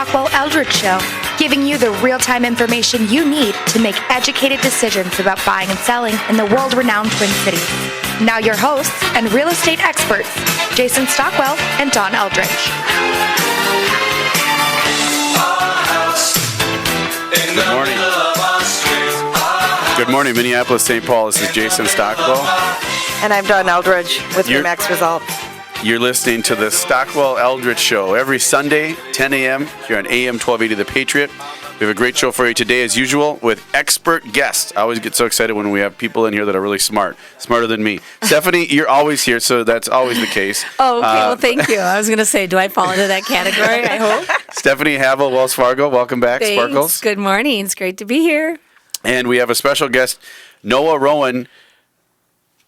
Stockwell Eldridge Show, giving you the real-time information you need to make educated decisions about buying and selling in the world-renowned Twin Cities. Now your hosts and real estate experts, Jason Stockwell and Don Eldridge. Good morning. Good morning, Minneapolis, St. Paul. This is Jason Stockwell. And I'm Don Eldridge with Remax Results. You're listening to the Stockwell Eldridge Show every Sunday, 10 a.m. here on AM 1280 The Patriot. We have a great show for you today, as usual, with expert guests. I always get so excited when we have people in here that are really smart, smarter than me. Stephanie, you're always here, so that's always the case. Oh, okay. Well, thank you. I was going to say, do I fall into that category? I hope. Stephanie Havel, Wells Fargo, welcome back. Thanks. Sparkles. Good morning. It's great to be here. And we have a special guest, Noah Rowan,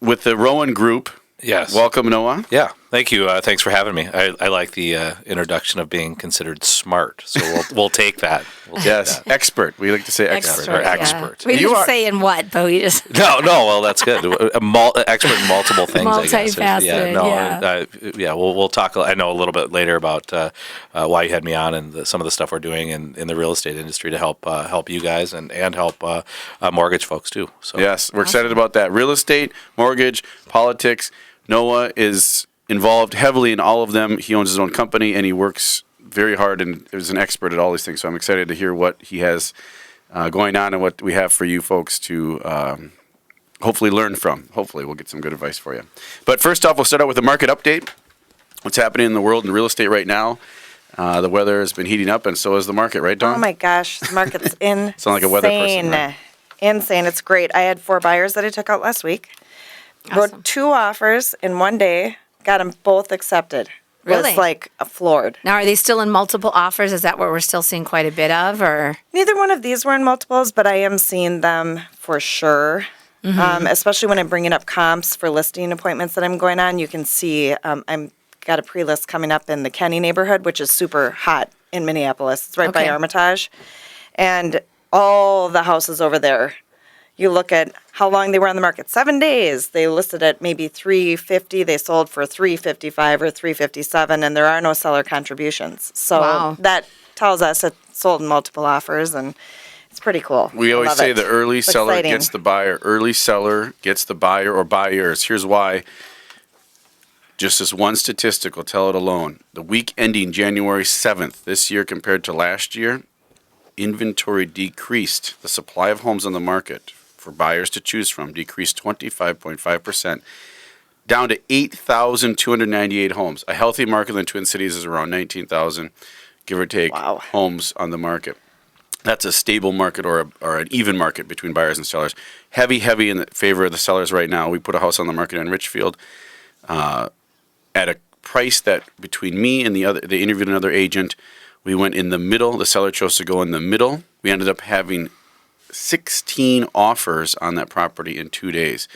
with the Rowan Group. Yes. Welcome, Noah. Yeah. Thank you. Thanks for having me. I like the introduction of being considered smart, so we'll take that. Yes. Expert. We like to say expert. Or Yeah. expert. We didn't say in what, but we just... No. Well, that's good. Expert in multiple things. Multifaceted, Yeah. We'll talk. I know a little bit later about why you had me on and some of the stuff we're doing in the real estate industry to help you guys and help mortgage folks too. So yes, we're excited about that. Real estate, mortgage, politics. Noah is involved heavily in all of them. He owns his own company, and he works very hard and is an expert at all these things. So I'm excited to hear what he has going on and what we have for you folks to hopefully learn from. Hopefully we'll get some good advice for you. But first off, we'll start out with a market update. What's happening in the world in real estate right now? The weather has been heating up, and so has the market, right, Dawn? Oh, my gosh. The market's insane. Sound like a weather person, right? Insane. It's great. I had 4 buyers that I took out last week. Awesome. Wrote 2 offers in one day. Got them both accepted. Really? Was like floored. Now, are they still in multiple offers? Is that what we're still seeing quite a bit of? Or Neither one of these were in multiples, but I am seeing them for sure. Especially when I'm bringing up comps for listing appointments that I'm going on. You can see I'm got a pre-list coming up in the Kenny neighborhood, which is super hot in Minneapolis. It's right by Okay. Armitage. And all the houses over there, you look at how long they were on the market. 7 days. They listed at maybe $350. They sold for $355 or $357, and there are no seller contributions. So Wow. that tells us it sold in multiple offers, and it's pretty cool. We I always love say it. the early It's seller exciting. gets the buyer. Early seller gets the buyer or buyers. Here's why. Just as one statistic will tell it alone. The week ending January 7th this year compared to last year, inventory decreased. The supply of homes on the market for buyers to choose from decreased 25.5%, down to 8,298 homes. A healthy market in the Twin Cities is around 19,000, give or take, Wow. homes on the market. That's a stable market or an even market between buyers and sellers. Heavy in the favor of the sellers right now. We put a house on the market in Richfield at a price that between me and they interviewed another agent, we went in the middle. The seller chose to go in the middle. We ended up having 16 offers on that property in 2 days.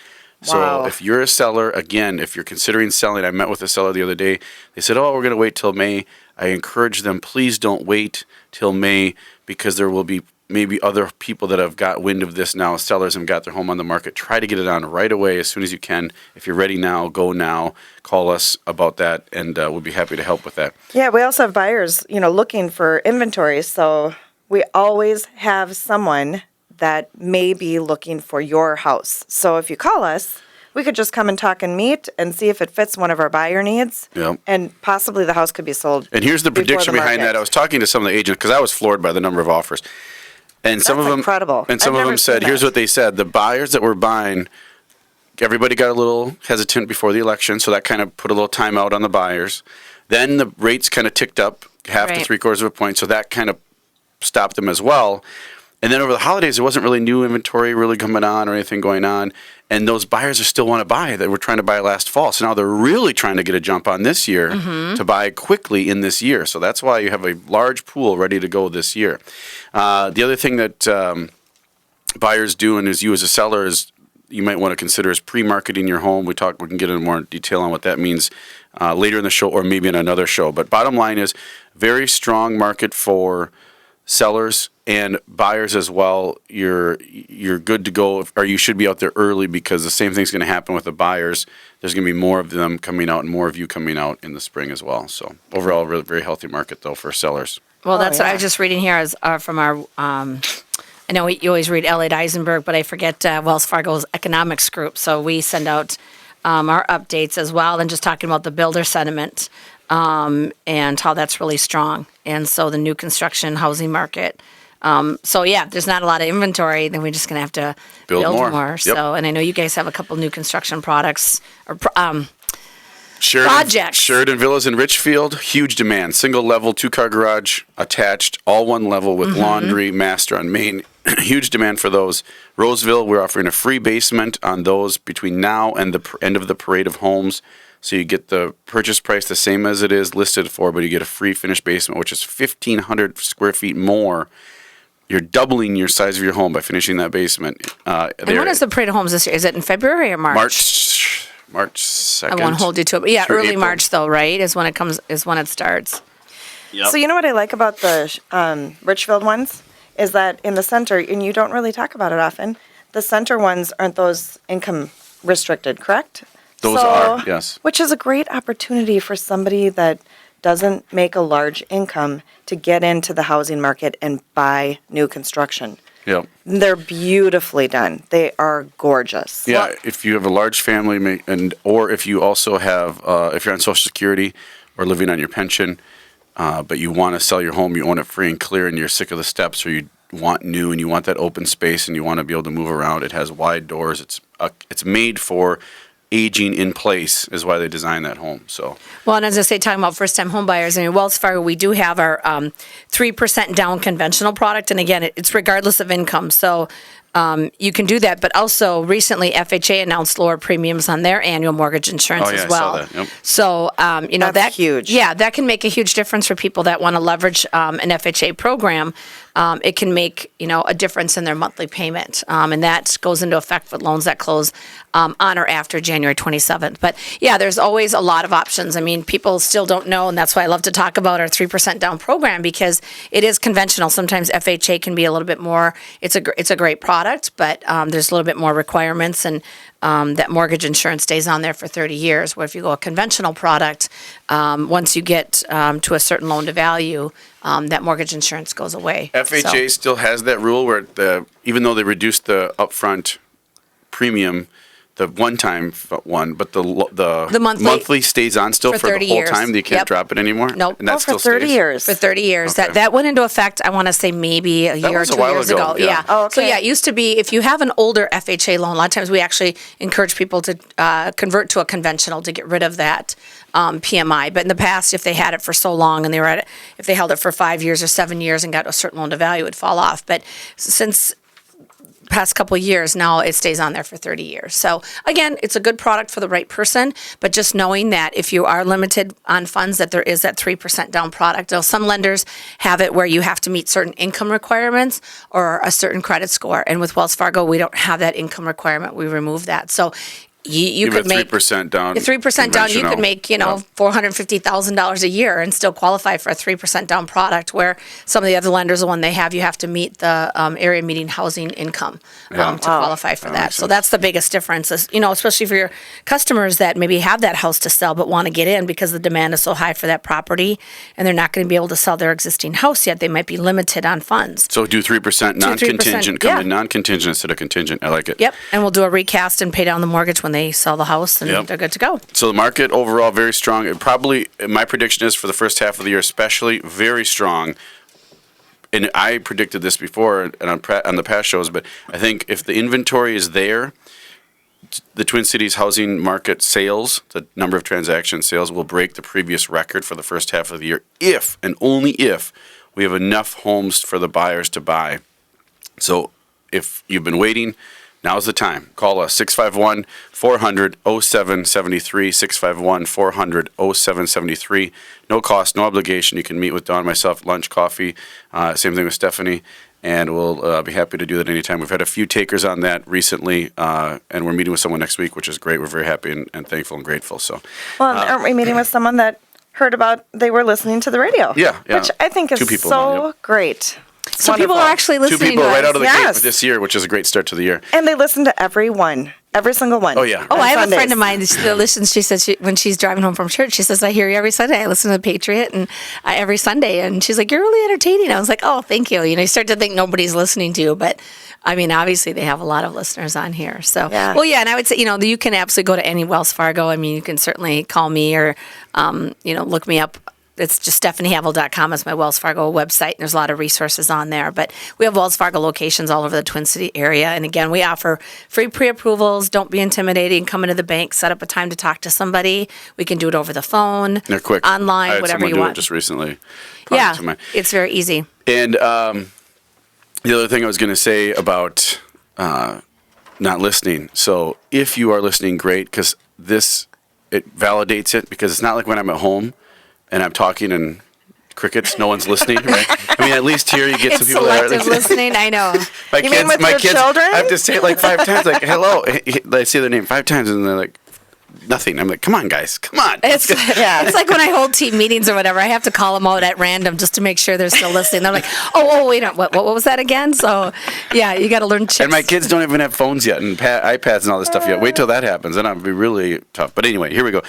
Wow. So if you're a seller, again, if you're considering selling, I met with a seller the other day. They said, we're going to wait till May. I encourage them, please don't wait till May because there will be maybe other people that have got wind of this now. Sellers have got their home on the market. Try to get it on right away as soon as you can. If you're ready now, go now. Call us about that, and we'll be happy to help with that. Yeah, we also have buyers, looking for inventory. So we always have someone that may be looking for your house. So if you call us, we could just come and talk and meet and see if it fits one of our buyer needs. Yep. And possibly the house could be sold. And here's the before prediction behind market. that. I was talking to some of the agents because I was floored by the number of offers. And some That's of them incredible. And some I've of them never said, seen here's that. what they said. The buyers that were buying, everybody got a little hesitant before the election, so that kind of put a little time out on the buyers. Then the rates kind of ticked up half to Right. 3/4 of a point, so that kind of stopped them as well. And then over the holidays, there wasn't really new inventory really coming on or anything going on. And those buyers are still want to buy that were trying to buy last fall. So now they're really trying to get a jump on this year to buy quickly in this year. So that's why you have a large pool ready to go this year. The other thing that buyers do, and as you as a seller, is you might want to consider is pre-marketing your home. We can get into more detail on what that means later in the show or maybe in another show. But bottom line is very strong market for sellers and buyers as well. You're good to go, or you should be out there early because the same thing's going to happen with the buyers. There's going to be more of them coming out and more of you coming out in the spring as well. So overall, really very healthy market though for sellers. Well, that's what I yeah. was just reading here is from our. I know you always read Elliot Eisenberg, but I forget Wells Fargo's economics group. So we send out our updates as well, and just talking about the builder sentiment and how that's really strong. And so the new construction housing market. So yeah, there's not a lot of inventory. Then we're just gonna have to Build more. Yep. So, and I know you guys have a couple new construction products or Sheridan, projects. Sheridan Villas in Richfield, huge demand. Single level, 2-car garage attached, all one level with laundry, master on main. Huge demand for those. Roseville, we're offering a free basement on those between now and the end of the parade of homes. So you get the purchase price the same as it is listed for, but you get a free finished basement, which is 1,500 square feet more. You're doubling your size of your home by finishing that basement. And when is the parade of homes this year? Is it in February or March? March 2nd. I won't hold you to it. But yeah, through early April. March though, right? Is when it starts. So you know what I like about the Richfield ones is that in the center, and you don't really talk about it often, the center ones aren't those income restricted, correct? Those are, yes. Which is a great opportunity for somebody that doesn't make a large income to get into the housing market and buy new construction. Yep. They're beautifully done. They are gorgeous. Yeah, if you have a large family, or if you also have, if you're on Social Security or living on your pension, but you want to sell your home, you own it free and clear, and you're sick of the steps, or you want new and you want that open space, and you want to be able to move around. It has wide doors. It's made for aging in place, is why they designed that home. So. Well, and as I say, talking about first-time home buyers, I mean, Wells Fargo, we do have our 3% down conventional product, and again, it's regardless of income. So you can do that, but also recently FHA announced lower premiums on their annual mortgage insurance Oh, yeah, as I saw well. that, yep. So That's that huge. Yeah, that can make a huge difference for people that want to leverage an FHA program. It can make a difference in their monthly payment, and that goes into effect with loans that close on or after January 27th. But yeah, there's always a lot of options. I mean, people still don't know, and that's why I love to talk about our 3% down program, because it is conventional. Sometimes FHA can be a little bit more. It's a great product, but there's a little bit more requirements, and that mortgage insurance stays on there for 30 years. Where if you go a conventional product, once you get to a certain loan to value, that mortgage insurance goes away. FHA still has that rule where even though they reduced the upfront premium, the one-time one, but the monthly stays on still for the 30 whole years. time. You can't Yep. drop it anymore. Nope. And that For still 30 stays? years. For 30 years. Okay. That went into effect, I want to say maybe a year or was a 2 while years ago, ago. yeah. Oh, okay. So yeah, it used to be if you have an older FHA loan, a lot of times we actually encourage people to convert to a conventional to get rid of that PMI. But in the past, if they had it for so long and if they held it for 5 years or 7 years and got a certain loan to value, it would fall off. But since past couple of years now, it stays on there for 30 years. So again, it's a good product for the right person, but just knowing that if you are limited on funds, that there is that 3% down product. Now, some lenders have it where you have to meet certain income requirements or a certain credit score. And with Wells Fargo, we don't have that income requirement. We remove that. So you could make 3% down. 3% down. You could conventional. make Yep. $450,000 a year and still qualify for a 3% down product. Where some of the other lenders, the one they have, you have to meet the area median housing income Yeah. to qualify for that. makes So sense. that's the biggest difference. Is especially for your customers that maybe have that house to sell but want to get in because the demand is so high for that property, and they're not going to be able to sell their existing house yet. They might be limited on funds. So do 3% non-contingent, 3%, come yeah. in non-contingent instead of contingent. I like it. Yep, and we'll do a recast and pay down the mortgage when they sell the house, and Yep. they're good to go. So the market overall very strong. It probably, my prediction is for the first half of the year especially, very strong. And I predicted this before and on the past shows, but I think if the inventory is there, the Twin Cities housing market sales, the number of transaction sales, will break the previous record for the first half of the year if, and only if, we have enough homes for the buyers to buy. So if you've been waiting, now's the time. Call us 651-400-0773, 651-400-0773. No cost, no obligation. You can meet with Dawn, myself, lunch, coffee. Same thing with Stephanie. And we'll be happy to do that anytime. We've had a few takers on that recently, and we're meeting with someone next week, which is great. We're very happy and thankful and grateful. So, Well, aren't we meeting with someone that heard about they were listening to the radio? Yeah, yeah. Which I think is Two people so now, yep. great. So people Wonderful. are actually Two listening people to right us. out of the Yes. gate this year, which is a great start to the year. And they listen to every single one. Oh, yeah. Oh, on I have a Sundays. friend of mine that listens. She says when she's driving home from church, she says, I hear you every Sunday. I listen to the Patriot and every Sunday. And she's like, you're really entertaining. I was like, oh, thank you. You start to think nobody's listening to you. But, I mean, obviously they have a lot of listeners on here. So, Yeah. well, yeah. And I would say, you can absolutely go to any Wells Fargo. I mean, you can certainly call me or, look me up. It's just StephanieHavel.com is my Wells Fargo website, and there's a lot of resources on there. But we have Wells Fargo locations all over the Twin City area. And again, we offer free pre-approvals. Don't be intimidating. Come into the bank, set up a time to talk to somebody. We can do it over the phone, They're quick. online, I had whatever someone you do want. it just recently. Yeah, To my- it's very easy. And the other thing I was going to say about not listening. So if you are listening, great, because it validates it, because it's not like when I'm at home and I'm talking and crickets, no one's listening, right? I mean, at least here you get some It's people that selective are listening. I know. You mean with your children? I have to say it like 5 times, like, hello. I say their name 5 times and they're like, nothing. I'm like, come on, guys, come on. It's like when I hold team meetings or whatever. I have to call them out at random just to make sure they're still listening. They're like, oh, wait, what was that again? So, yeah, you got to learn chicks. And my kids don't even have phones yet and iPads and all this stuff yet. Wait till that happens, and it'll be really tough. But anyway, here we go.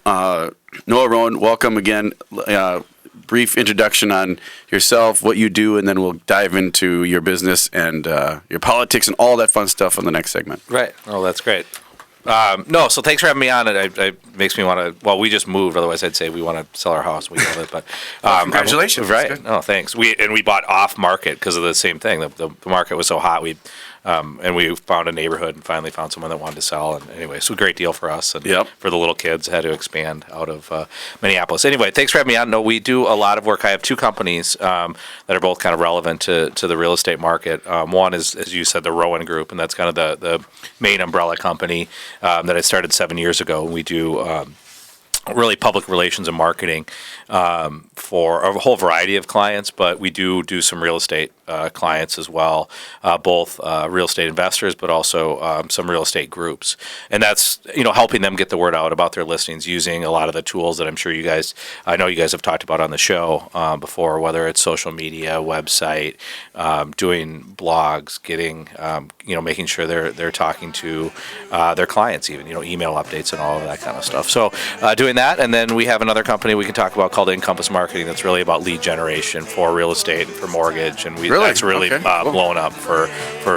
Noah Rowan, welcome again. Brief introduction on yourself, what you do, and then we'll dive into your business and your politics and all that fun stuff on the next segment. Right. Oh, that's great. No, so thanks for having me on. It makes me want to. Well, we just moved. Otherwise, I'd say we want to sell our house. We love it, but Congratulations. Right? That's good. No, thanks. We bought off market because of the same thing. The market was so hot. And we found a neighborhood and finally found someone that wanted to sell. And anyway, so a great deal for us and Yep. for the little kids. Had to expand out of Minneapolis. Anyway, thanks for having me on. No, we do a lot of work. I have 2 companies that are both kind of relevant to the real estate market. One is, as you said, the Rowan Group, and that's kind of the main umbrella company that I started 7 years ago. We do really public relations and marketing for a whole variety of clients, but we do some real estate clients as well, both real estate investors, but also some real estate groups. And that's, helping them get the word out about their listings using a lot of the tools that I know you guys have talked about on the show before, whether it's social media, website, doing blogs, getting, making sure they're talking to their clients even, email updates and all of that kind of stuff. So doing that. And then we have another company we can talk about called Encompass Marketing that's really about lead generation for real estate and for mortgage. And that's really Okay, cool. blown up for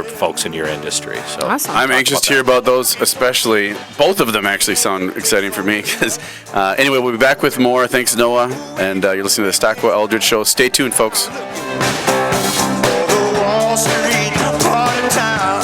folks in your industry. So Awesome. I'm anxious to hear about those, especially. Both of them actually sound exciting for me. Because anyway, we'll be back with more. Thanks, Noah. And you're listening to the Stockwell Eldridge Show. Stay tuned, folks. Wall Street, part of town.